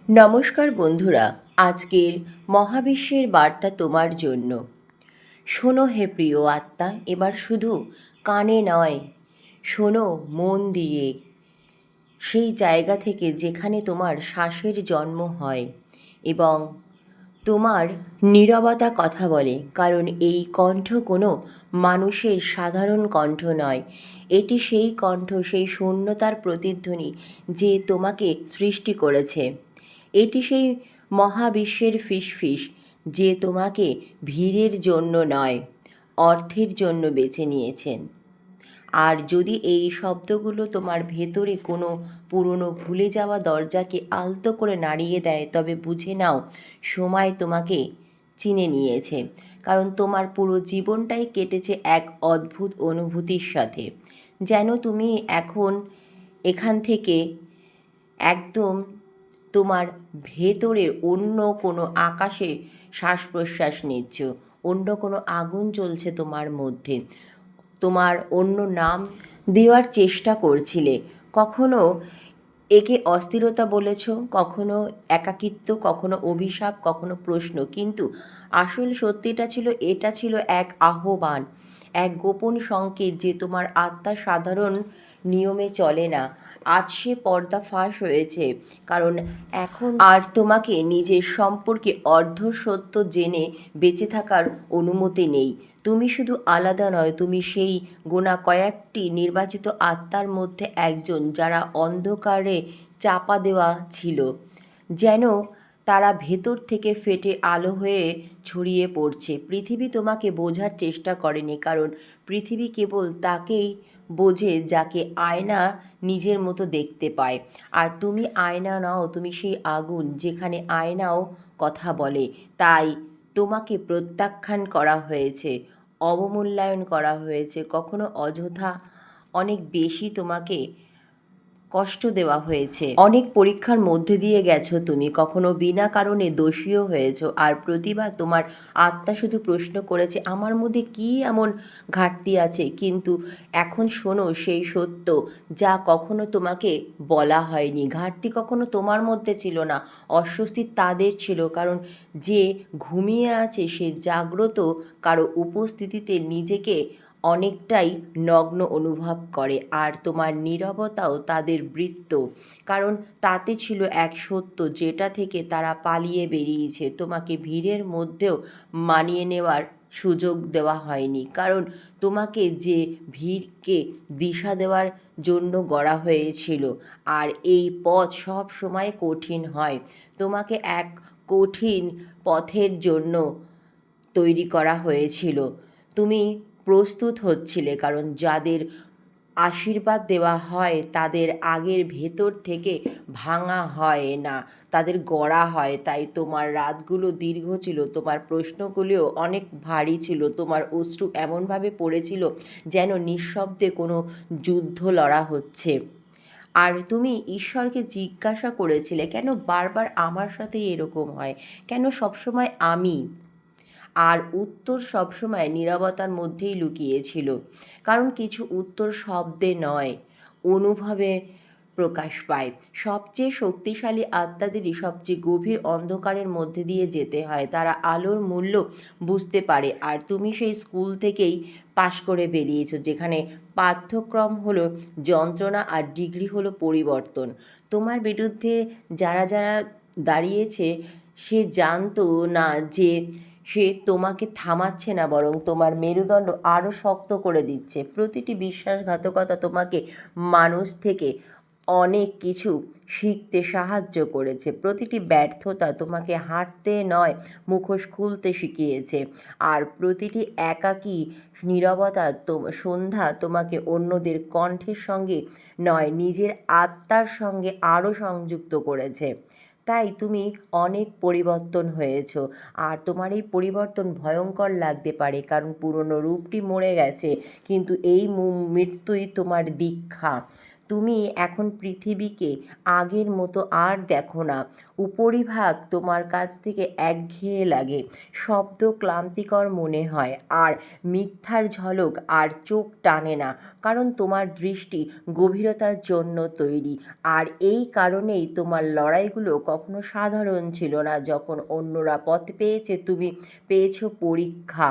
নমস্কার বন্ধুরা, আজকের মহাবিশ্বের বার্তা তোমার জন্য। শোনো হে প্রিয় আত্মা, এবার শুধু কানে নয়, শোনো মন দিয়ে, সেই জায়গা থেকে যেখানে তোমার শ্বাসের জন্ম হয় এবং তোমার নীরবতা কথা বলে। কারণ এই কণ্ঠ কোনো মানুষের সাধারণ কণ্ঠ নয়, এটি সেই কণ্ঠ, সেই শূন্যতার প্রতিধ্বনি যে তোমাকে সৃষ্টি করেছে। এটি সেই মহাবিশ্বের ফিসফিস যে তোমাকে ভিড়ের জন্য নয়, অর্থের জন্য বেছে নিয়েছেন। আর যদি এই শব্দগুলো তোমার ভেতরে কোনো পুরনো ভুলে যাওয়া দরজাকে আলতো করে নাড়িয়ে দেয়, তবে বুঝে নাও সময় তোমাকে চিনে নিয়েছে। কারণ তোমার পুরো জীবনটাই কেটেছে এক অদ্ভুত অনুভূতির সাথে, যেন তুমি এখন এখান থেকে একদম তোমার ভেতরের অন্য কোনো আকাশে শ্বাস প্রশ্বাস নিচ্ছ, অন্য কোনো আগুন জ্বলছে তোমার মধ্যে, তোমার অন্য নাম দেওয়ার চেষ্টা করছিলে। কখনো একে অস্থিরতা বলেছ, কখনো একাকিত্ব, কখনো অভিশাপ, কখনো প্রশ্ন, কিন্তু আসল সত্যিটা ছিল, এটা ছিল এক আহ্বান, এক গোপন সংকেত যে তোমার আত্মা সাধারণ নিয়মে চলে না। আজ সে পর্দা ফাঁস হয়েছে, কারণ এখন আর তোমাকে নিজের সম্পর্কে অর্ধ সত্য জেনে বেঁচে থাকার অনুমতি নেই। তুমি শুধু আলাদা নয়, তুমি সেই গোনা কয়েকটি নির্বাচিত আত্মার মধ্যে একজন, যারা অন্ধকারে চাপা দেওয়া ছিল, যেন তারা ভেতর থেকে ফেটে আলো হয়ে ছড়িয়ে পড়ছে। পৃথিবী তোমাকে বোঝার চেষ্টা করেনি, কারণ পৃথিবী কেবল তাকেই বোঝে যাকে আয়না নিজের মতো দেখতে পায়। আর তুমি আয়না নও, তুমি সেই আগুন যেখানে আয়নাও কথা বলে। তাই তোমাকে প্রত্যাখ্যান করা হয়েছে, অবমূল্যায়ন করা হয়েছে, কখনো অযথা অনেক বেশি তোমাকে কষ্ট দেওয়া হয়েছে। অনেক পরীক্ষার মধ্যে দিয়ে গেছো তুমি, কখনো বিনা কারণে দোষীও হয়েছো। আর প্রতিবার তোমার আত্মা শুধু প্রশ্ন করেছে, আমার মধ্যে কী এমন ঘাটতি আছে। কিন্তু এখন শোনো সেই সত্য যা কখনো তোমাকে বলা হয়নি। ঘাটতি কখনো তোমার মধ্যে ছিল না, অস্বস্তি তাদের ছিল। কারণ যে ঘুমিয়ে আছে সে জাগ্রত কারো উপস্থিতিতে নিজেকে অনেকটাই নগ্ন অনুভব করে। আর তোমার নীরবতাও তাদের বৃত্ত, কারণ তাতে ছিল এক সত্য যেটা থেকে তারা পালিয়ে বেরিয়েছে। তোমাকে ভিড়ের মধ্যেও মানিয়ে নেওয়ার সুযোগ দেওয়া হয়নি, কারণ তোমাকে যে ভিড়কে দিশা দেওয়ার জন্য গড়া হয়েছিল। আর এই পথ সব সময় কঠিন হয়, তোমাকে এক কঠিন পথের জন্য তৈরি করা হয়েছিল। তুমি প্রস্তুত হচ্ছিলে, কারণ যাদের আশীর্বাদ দেওয়া হয় তাদের আগের ভেতর থেকে ভাঙা হয় না, তাদের গড়া হয়। তাই তোমার রাতগুলো দীর্ঘ ছিল, তোমার প্রশ্নগুলিও অনেক ভারী ছিল, তোমার অশ্রু এমনভাবে পড়েছিল যেন নিঃশব্দে কোনো যুদ্ধ লড়া হচ্ছে। আর তুমি ঈশ্বরকে জিজ্ঞাসা করেছিলে, কেন বারবার আমার সাথে এরকম হয়, কেন সবসময় আমি? আর উত্তর সবসময় নীরবতার মধ্যেই লুকিয়েছিল। কারণ কিছু উত্তর শব্দে নয়, অনুভবে প্রকাশ পায়। সবচেয়ে শক্তিশালী আত্মাদেরই সবচেয়ে গভীর অন্ধকারের মধ্যে দিয়ে যেতে হয়, তারা আলোর মূল্য বুঝতে পারে। আর তুমি সেই স্কুল থেকেই পাশ করে বেরিয়েছো, যেখানে পাঠ্যক্রম হলো যন্ত্রণা আর ডিগ্রি হলো পরিবর্তন। তোমার বিরুদ্ধে যারা যারা দাঁড়িয়েছে সে জানতো না যে সে তোমাকে থামাচ্ছে না, বরং তোমার মেরুদণ্ড আরও শক্ত করে দিচ্ছে। প্রতিটি বিশ্বাসঘাতকতা তোমাকে মানুষ থেকে অনেক কিছু শিখতে সাহায্য করেছে। প্রতিটি ব্যর্থতা তোমাকে হাঁটতে নয়, মুখোশ খুলতে শিখিয়েছে। আর প্রতিটি একাকী নীরবতা সন্ধ্যা তোমাকে অন্যদের কণ্ঠের সঙ্গে নয়, নিজের আত্মার সঙ্গে আরও সংযুক্ত করেছে। তাই তুমি অনেক পরিবর্তন হয়েছো। আর তোমার এই পরিবর্তন ভয়ঙ্কর লাগতে পারে, কারণ পুরনো রূপটি মরে গেছে, কিন্তু এই মৃত্যুই তোমার দীক্ষা। তুমি এখন পৃথিবীকে আগের মতো আর দেখো না। উপরিভাগ তোমার কাছ থেকে একঘেয়ে লাগে, শব্দ ক্লান্তিকর মনে হয়, আর মিথ্যার ঝলক আর চোখ টানে না, কারণ তোমার দৃষ্টি গভীরতার জন্য তৈরি। আর এই কারণেই তোমার লড়াইগুলো কখনো সাধারণ ছিল না। যখন অন্যরা পথ পেয়েছে, তুমি পেয়েছো পরীক্ষা।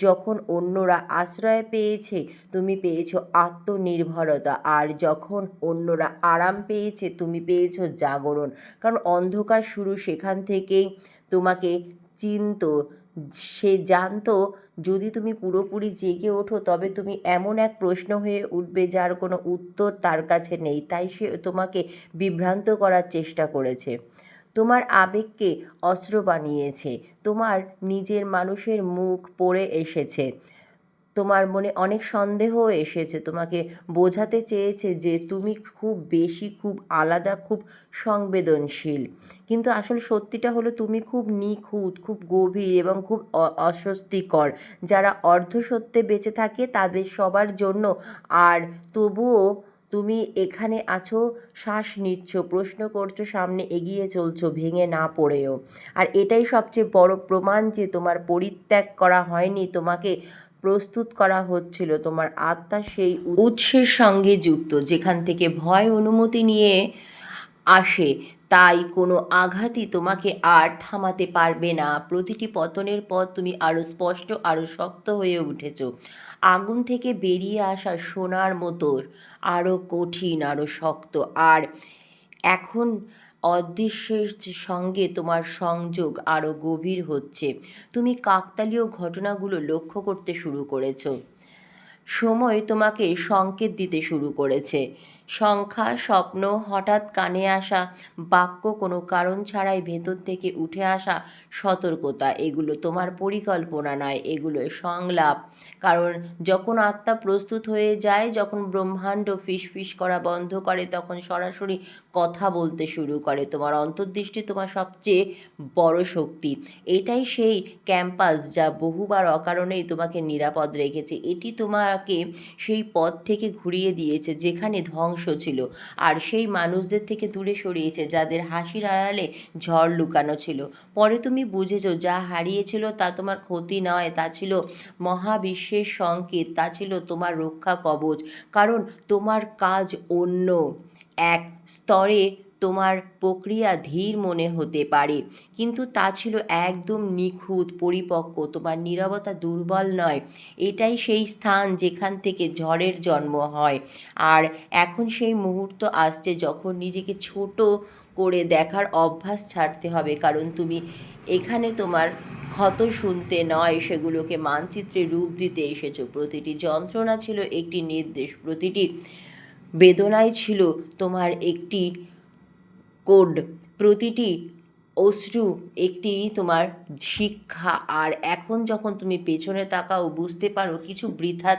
যখন অন্যরা আশ্রয় পেয়েছে, তুমি পেয়েছো আত্মনির্ভরতা। আর যখন অন্যরা আরাম পেয়েছে, তুমি পেয়েছো জাগরণ। কারণ অন্ধকার শুরু সেখান থেকেই তোমাকে চিনতো। সে জানতো যদি তুমি পুরোপুরি জেগে ওঠো, তবে তুমি এমন এক প্রশ্ন হয়ে উঠবে যার কোনো উত্তর তার কাছে নেই। তাই সে তোমাকে বিভ্রান্ত করার চেষ্টা করেছে, তোমার আবেগকে অস্ত্র বানিয়েছে, তোমার নিজের মানুষের মুখ পড়ে এসেছে, তোমার মনে অনেক সন্দেহও এসেছে, তোমাকে বোঝাতে চেয়েছে যে তুমি খুব বেশি, খুব আলাদা, খুব সংবেদনশীল। কিন্তু আসল সত্যিটা হলো তুমি খুব নিখুঁত, খুব গভীর এবং খুব অস্বস্তিকর। যারা অর্ধসত্যে বেঁচে থাকে তাদের সবার জন্য। আর তবুও তুমি এখানে আছো, শ্বাস নিচ্ছ, প্রশ্ন করছো, সামনে এগিয়ে চলছো, ভেঙে না পড়েও। আর এটাই সবচেয়ে বড় প্রমাণ যে তোমার পরিত্যাগ করা হয়নি, তোমাকে প্রস্তুত করা হচ্ছিল। তোমার আত্মা সেই উৎসের সঙ্গে যুক্ত যেখান থেকে ভয় অনুমতি নিয়ে আসে। তাই কোনো আঘাতই তোমাকে আর থামাতে পারবে না। প্রতিটি পতনের পর তুমি আরও স্পষ্ট, আরও শক্ত হয়ে উঠেছ। আগুন থেকে বেরিয়ে আসা সোনার মতো আরও কঠিন, আরও শক্ত। আর এখন অদৃশ্যের সঙ্গে তোমার সংযোগ আরও গভীর হচ্ছে। তুমি কাকতালীয় ঘটনাগুলো লক্ষ্য করতে শুরু করেছো। সময় তোমাকে সংকেত দিতে শুরু করেছে। সংখ্যা, স্বপ্ন, হঠাৎ কানে আসা বাক্য, কোনো কারণ ছাড়াই ভেতর থেকে উঠে আসা সতর্কতা। এগুলো তোমার পরিকল্পনা নয়, এগুলো সংলাপ। কারণ যখন আত্মা প্রস্তুত হয়ে যায়, যখন ব্রহ্মাণ্ড ফিসফিস করা বন্ধ করে, তখন সরাসরি কথা বলতে শুরু করে। তোমার অন্তর্দৃষ্টি তোমার সবচেয়ে বড় শক্তি। এটাই সেই ক্যাম্পাস যা বহুবার অকারণেই তোমাকে নিরাপদ রেখেছে। এটি তোমাকে সেই পথ থেকে ঘুরিয়ে দিয়েছে যেখানে ধ্বংস ছিল, আর সেই মানুষদের থেকে দূরে সরিয়েছে যাদের হাসির আড়ালে ঝড় লুকানো ছিল। পরে তুমি বুঝেছো যা হারিয়েছিল তা তোমার ক্ষতি নয়, তা ছিল মহাবিশ্বের সংকেত, তা ছিল তোমার রক্ষা কবচ। কারণ তোমার কাজ অন্য এক স্তরে, তোমার প্রক্রিয়া ধীর মনে হতে পারে, কিন্তু তা ছিল একদম নিখুঁত, পরিপক্ক। তোমার নীরবতা দুর্বল নয়, এটাই সেই স্থান যেখান থেকে ঝড়ের জন্ম হয়। আর এখন সেই মুহূর্ত আসছে যখন নিজেকে ছোট করে দেখার অভ্যাস ছাড়তে হবে। কারণ তুমি এখানে তোমার ক্ষত শুনতে নয়, সেগুলোকে মানচিত্রে রূপ দিতে এসেছো। প্রতিটি যন্ত্রণা ছিল একটি নির্দেশ, প্রতিটি বেদনাই ছিল তোমার একটি কোড, প্রতিটি অশ্রু একটি তোমার শিক্ষা। আর এখন যখন তুমি পেছনে তাকাও, বুঝতে পারো কিছু বৃথা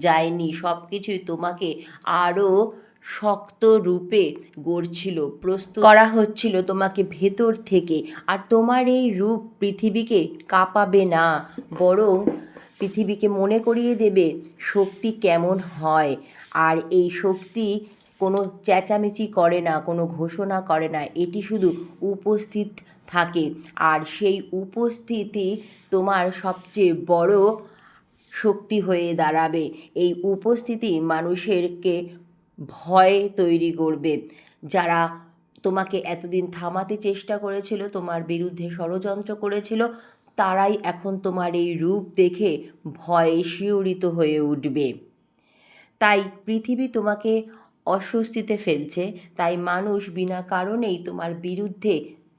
যায়নি, সব কিছুই তোমাকে আরও শক্ত রূপে গড়ছিল, প্রস্তুত করা হচ্ছিল তোমাকে ভেতর থেকে। আর তোমার এই রূপ পৃথিবীকে কাঁপাবে না, বরং পৃথিবীকে মনে করিয়ে দেবে শক্তি কেমন হয়। আর এই শক্তি কোনো চেঁচামেচি করে না, কোনো ঘোষণা করে না, এটি শুধু উপস্থিত থাকে। আর সেই উপস্থিতি তোমার সবচেয়ে বড় শক্তি হয়ে দাঁড়াবে। এই উপস্থিতি মানুষেরকে ভয় তৈরি করবে। যারা তোমাকে এতদিন থামাতে চেষ্টা করেছিল, তোমার বিরুদ্ধে ষড়যন্ত্র করেছিল, তারাই এখন তোমার এই রূপ দেখে ভয়ে শিহরিত হয়ে উঠবে। তাই পৃথিবী তোমাকে অস্বস্তিতে ফেলছে, তাই মানুষ বিনা কারণেই তোমার বিরুদ্ধে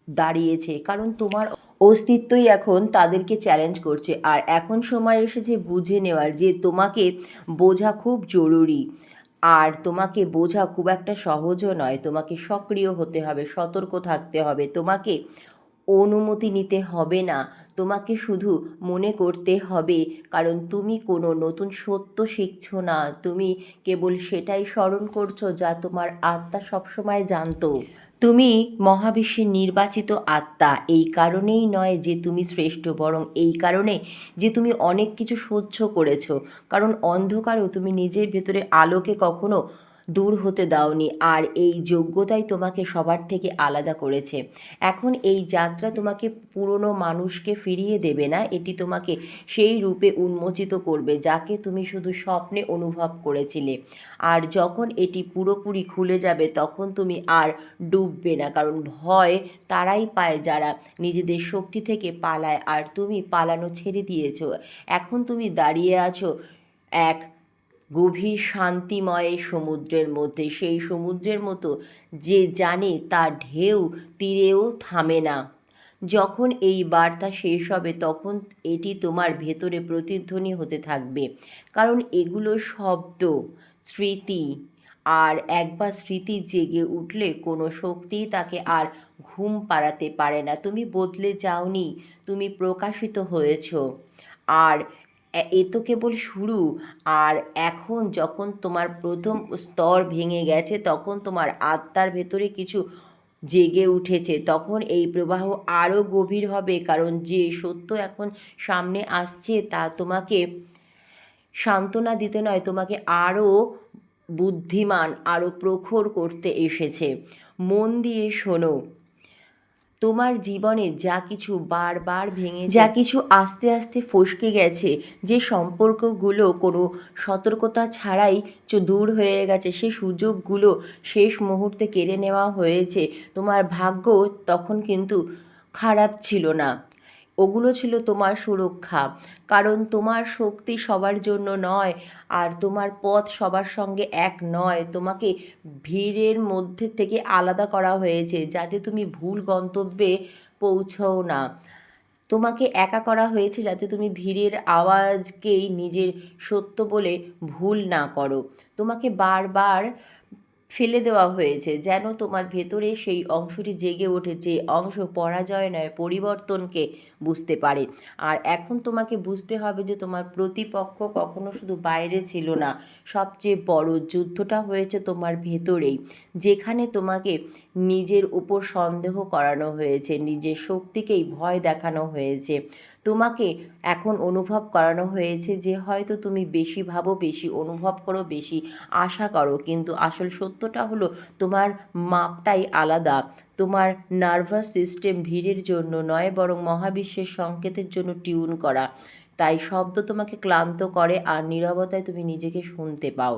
দাঁড়িয়েছে, কারণ তোমার অস্তিত্বই এখন তাদেরকে চ্যালেঞ্জ করছে। আর এখন সময় এসেছে বুঝে নেওয়ার যে তোমাকে বোঝা খুব জরুরি। আর তোমাকে বোঝা খুব একটা সহজও নয়। তোমাকে সক্রিয় হতে হবে, সতর্ক থাকতে হবে, তোমাকে অনুমতি নিতে হবে না, তোমাকে শুধু মনে করতে হবে। কারণ তুমি কোনো নতুন সত্য শিখছো না, তুমি কেবল সেটাই স্মরণ করছো যা তোমার আত্মা সবসময় জানতো। তুমি মহাবিশ্বের নির্বাচিত আত্মা, এই কারণেই নয় যে তুমি শ্রেষ্ঠ, বরং এই কারণে যে তুমি অনেক কিছু সহ্য করেছো। কারণ অন্ধকারেও তুমি নিজের ভেতরে আলোকে কখনো দূর হতে দাওনি, আর এই যোগ্যতাই তোমাকে সবার থেকে আলাদা করেছে। এখন এই যাত্রা তোমাকে পুরনো মানুষকে ফিরিয়ে দেবে না, এটি তোমাকে সেই রূপে উন্মোচিত করবে যাকে তুমি শুধু স্বপ্নে অনুভব করেছিলে। আর যখন এটি পুরোপুরি খুলে যাবে তখন তুমি আর ডুববে না, কারণ ভয় তারাই পায় যারা নিজেদের শক্তি থেকে পালায়, আর তুমি পালানো ছেড়ে দিয়েছো। এখন তুমি দাঁড়িয়ে আছো এক গভীর শান্তিময় সমুদ্রের মধ্যে, সেই সমুদ্রের মতো যে জানে তার ঢেউ তীরেও থামে না। যখন এই বার্তা শেষ হবে তখন এটি তোমার ভেতরে প্রতিধ্বনি হতে থাকবে, কারণ এগুলো শব্দ, স্মৃতি। আর একবার স্মৃতি জেগে উঠলে কোনো শক্তিই তাকে আর ঘুম পাড়াতে পারে না। তুমি বদলে যাওনি, তুমি প্রকাশিত হয়েছো। আর এ তো কেবল শুরু। আর এখন যখন তোমার প্রথম স্তর ভেঙে গেছে, তখন তোমার আত্মার ভেতরে কিছু জেগে উঠেছে, তখন এই প্রবাহ আরও গভীর হবে, কারণ যে সত্য এখন সামনে আসছে তা তোমাকে সান্ত্বনা দিতে নয়, তোমাকে আরও বুদ্ধিমান, আরও প্রখর করতে এসেছে। মন দিয়ে শোনো, তোমার জীবনে যা কিছু বারবার ভেঙে, যা কিছু আস্তে আস্তে ফসকে গেছে, যে সম্পর্কগুলো কোনো সতর্কতা ছাড়াই দূর হয়ে গেছে, সে সুযোগগুলো শেষ মুহূর্তে কেড়ে নেওয়া হয়েছে, তোমার ভাগ্য তখন কিন্তু খারাপ ছিল না, ওগুলো ছিল তোমার সুরক্ষা। কারণ তোমার শক্তি সবার জন্য নয়, আর তোমার পথ সবার সঙ্গে এক নয়। তোমাকে ভিড়ের মধ্যে থেকে আলাদা করা হয়েছে যাতে তুমি ভুল গন্তব্যে পৌঁছও না। তোমাকে একা করা হয়েছে যাতে তুমি ভিড়ের আওয়াজকেই নিজের সত্য বলে ভুল না করো। তোমাকে বারবার ফেলে দেওয়া হয়েছে যেন তোমার ভেতরে সেই অংশটি জেগে ওঠে, যে অংশ পরাজয় নয় পরিবর্তনকে বুঝতে পারে। আর এখন তোমাকে বুঝতে হবে যে তোমার প্রতিপক্ষ কখনো শুধু বাইরে ছিল না, সবচেয়ে বড় যুদ্ধটা হয়েছে তোমার ভেতরেই, যেখানে তোমাকে নিজের উপর সন্দেহ করানো হয়েছে, নিজের শক্তিকেই ভয় দেখানো হয়েছে। তোমাকে এখন অনুভব করানো হয়েছে যে হয়তো তুমি বেশি ভাবো, বেশি অনুভব করো, বেশি আশা করো, কিন্তু আসল সত্যটা হলো তোমার মাপটাই আলাদা। তোমার নার্ভাস সিস্টেম ভিড়ের জন্য নয়, বরং মহাবিশ্বের সংকেতের জন্য টিউন করা। তাই শব্দ তোমাকে ক্লান্ত করে, আর নীরবতায় তুমি নিজেকে শুনতে পাও।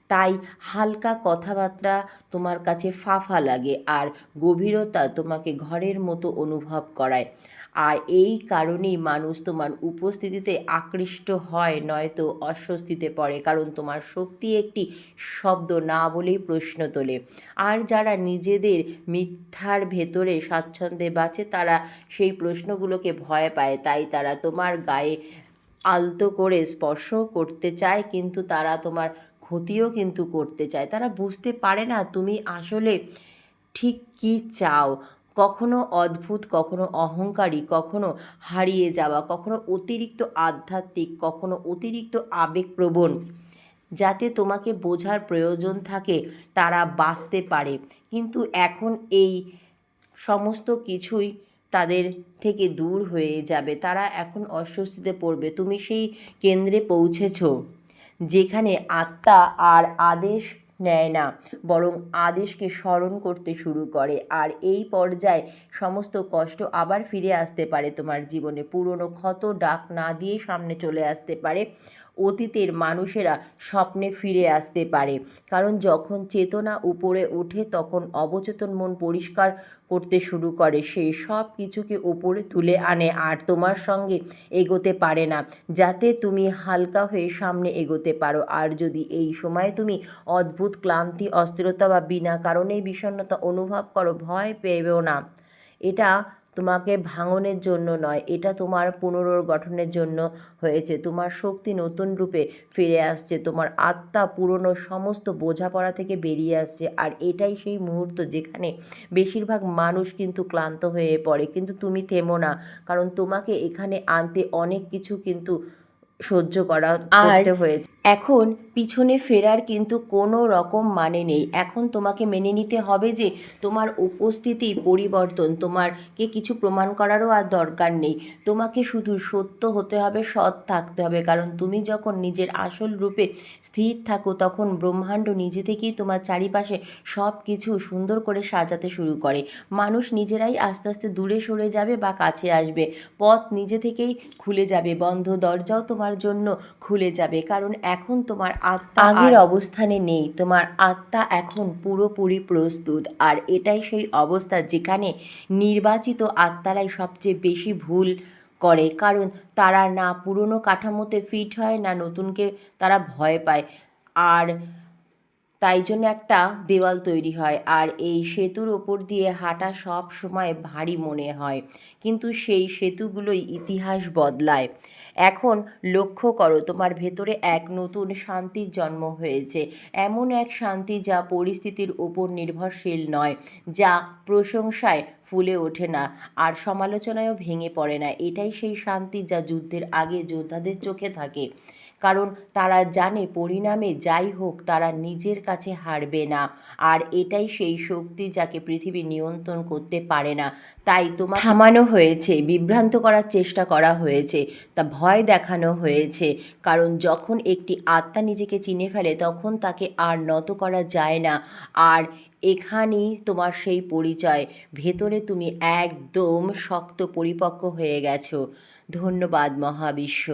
তাই হালকা কথাবার্তা তোমার কাছে ফাঁফা লাগে, আর গভীরতা তোমাকে ঘরের মতো অনুভব করায়। আর এই কারণেই মানুষ তোমার উপস্থিতিতে আকৃষ্ট হয়, নয়তো অস্বস্তিতে পড়ে, কারণ তোমার শক্তি একটি শব্দ না বলেই প্রশ্ন তোলে। আর যারা নিজেদের মিথ্যার ভেতরে স্বাচ্ছন্দ্যে বাঁচে তারা সেই প্রশ্নগুলোকে ভয় পায়, তাই তারা তোমার গায়ে আলতো করে স্পর্শ করতে চায়, কিন্তু তারা তোমার ক্ষতিও কিন্তু করতে চায়। তারা বুঝতে পারে না তুমি আসলে ঠিক কী চাও। কখনো অদ্ভুত, কখনো অহংকারী, কখনো হারিয়ে যাওয়া, কখনো অতিরিক্ত আধ্যাত্মিক, কখনো অতিরিক্ত আবেগপ্রবণ। যাতে তোমাকে বোঝার প্রয়োজন থাকে তারা বাঁচতে পারে, কিন্তু এখন এই সমস্ত কিছুই তাদের থেকে দূর হয়ে যাবে। তারা এখন অস্বস্তিতে পড়বে। তুমি সেই কেন্দ্রে পৌঁছেছো যেখানে আত্মা আর আদেশ নেয় না, বরং আদেশকে স্মরণ করতে শুরু করে। আর এই পর্যায়ে সমস্ত কষ্ট আবার ফিরে আসতে পারে তোমার জীবনে। পুরনো ক্ষত ডাক না দিয়ে সামনে চলে আসতে পারে। অতীতের মানুষেরা স্বপ্নে ফিরে আসতে পারে, কারণ যখন চেতনা উপরে ওঠে তখন অবচেতন মন পরিষ্কার করতে শুরু করে, সে সব কিছুকে ওপরে তুলে আনে আর তোমার সঙ্গে এগোতে পারে না, যাতে তুমি হালকা হয়ে সামনে এগোতে পারো। আর যদি এই সময় তুমি অদ্ভুত ক্লান্তি, অস্থিরতা বা বিনা কারণেই বিষণ্ণতা অনুভব করো, ভয় পেও না। এটা তোমাকে ভাঙনের জন্য নয়, এটা তোমার পুনর্গঠনের জন্য হয়েছে। তোমার শক্তি নতুন রূপে ফিরে আসছে, তোমার আত্মা পুরনো সমস্ত বোঝাপড়া থেকে বেরিয়ে আসছে। আর এটাই সেই মুহূর্ত যেখানে বেশিরভাগ মানুষ কিন্তু ক্লান্ত হয়ে পড়ে, কিন্তু তুমি থেমো না, কারণ তোমাকে এখানে আনতে অনেক কিছু কিন্তু সহ্য করতে হয়েছে। এখন পিছনে ফেরার কিন্তু কোনো রকম মানে নেই। এখন তোমাকে মেনে নিতে হবে যে তোমার উপস্থিতি পরিবর্তন, তোমাকে কিছু প্রমাণ করারও আর দরকার নেই। তোমাকে শুধু সত্য হতে হবে, সৎ থাকতে হবে, কারণ তুমি যখন নিজের আসল রূপে স্থির থাকো তখন ব্রহ্মাণ্ড নিজে থেকেই তোমার চারিপাশে সব কিছু সুন্দর করে সাজাতে শুরু করে। মানুষ নিজেরাই আস্তে আস্তে দূরে সরে যাবে বা কাছে আসবে, পথ নিজে থেকেই খুলে যাবে, বন্ধ দরজাও তোমার জন্য খুলে যাবে, কারণ এখন তোমার আত্মা আগের অবস্থানে নেই। তোমার আত্মা এখন পুরোপুরি প্রস্তুত, আর এটাই সেই অবস্থা যেখানে নির্বাচিত আত্মারাই সবচেয়ে বেশি ভুল করে, কারণ তারা না পুরনো কাঠামোতে ফিট হয়, না নতুনকে তারা ভয় পায়। আর তাই জন্য একটা দেওয়াল তৈরি হয়, আর এই সেতুর ওপর দিয়ে হাঁটা সব সময় ভারী মনে হয়, কিন্তু সেই সেতুগুলোই ইতিহাস বদলায়। এখন লক্ষ্য করো, তোমার ভেতরে এক নতুন শান্তির জন্ম হয়েছে, এমন এক শান্তি যা পরিস্থিতির উপর নির্ভরশীল নয়, যা প্রশংসায় ফুলে ওঠে না আর সমালোচনায়ও ভেঙে পড়ে না। এটাই সেই শান্তি যা যুদ্ধের আগে যোদ্ধাদের চোখে থাকে, কারণ তারা জানে পরিণামে যাই হোক তারা নিজের কাছে হারবে না। আর এটাই সেই শক্তি যাকে পৃথিবী নিয়ন্ত্রণ করতে পারে না। তাই তোমাকে থামানো হয়েছে, বিভ্রান্ত করার চেষ্টা করা হয়েছে, তা ভয় দেখানো হয়েছে, কারণ যখন একটি আত্মা নিজেকে চিনে ফেলে তখন তাকে আর নত করা যায় না। আর এখানেই তোমার সেই পরিচয়, ভেতরে তুমি একদম শক্ত পরিপক্ক হয়ে গেছো। ধন্যবাদ মহাবিশ্ব।